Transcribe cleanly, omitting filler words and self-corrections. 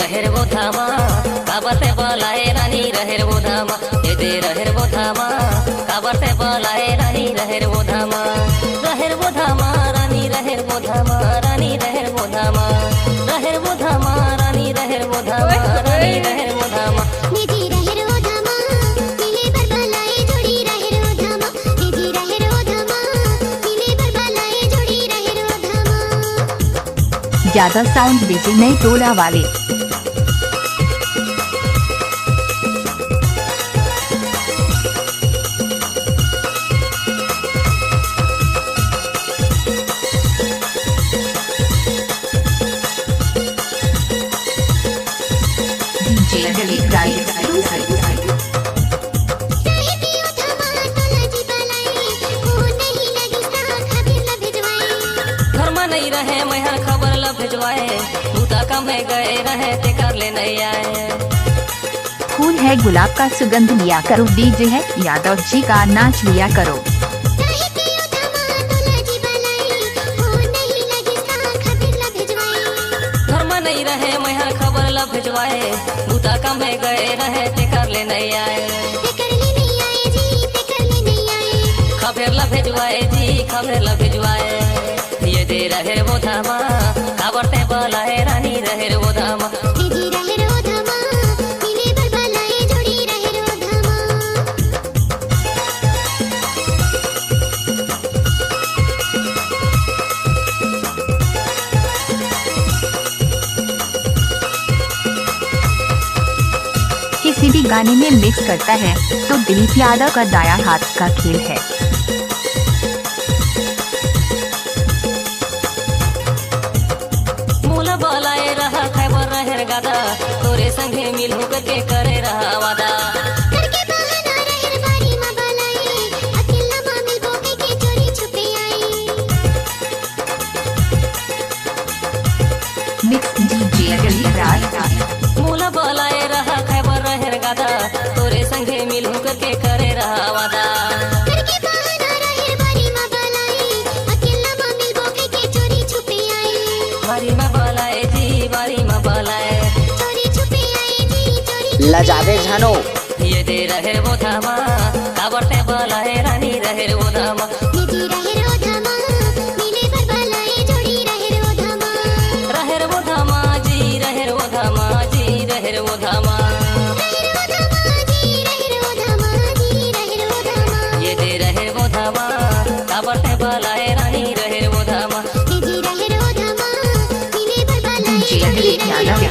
रहेर वो धामा काबरते बोलाए रानी रहेर वो धामा ये दे रहेर वो धामा काबरते बोलाए रानी रहेर वो धामा रानी रहेर वो धामा रानी रहेर वो धामा रहेर वो धामा रानी रहेर वो धामा रानी रहेर वो धामा निजी रहेर वो धामा मिले पर भलाए जोड़ी रहेर वो धामा निजी रहेर वो धामा मिले पर भलाए जोड़ी रहेर वो धामा। ज्यादा साउंड बेचे नए टोला वाले। घर में नहीं रहे मैं खबर ल भिजवाए बूता कम है गए रहे ते कर ले नहीं आए। फूल है गुलाब का सुगंध लिया करो, डीजे है यादव जी का नाच लिया करो। घर में नहीं रहे मैं खबर ल भिजवाए बूता कम है गए रहे ते कर ले नहीं आए। खबर ल भिजवाए जी खबर ल भिजवाए ये दे रहेर वो धामा काबरते बोलाए रानी रहेर वो धामा किसी भी गाने में मिक्स करता है तो दिलीप यादव का दाया हाथ का खेल है। मूला बोलाए रहा खैबर रहेर गादा तोरे संगे मिल के करे रहा वादा। मिक्स डीजे मूला बोलाए रहा खैबर रहेर गादा तोरे संगे मिल के करे रहा वादा। बारी में बोलाए जी बारी में बोलाए लजावे झनो ये दे रहेर वो धामा काबरते बोलाए रानी रहेर वो धामा रहेर वो धामा जी रहेर वो धामा जी रहेर वो धामा ये दे रहेर वो धामा काबरते बोलाए रानी रहेर वो धामा डीजे यादव।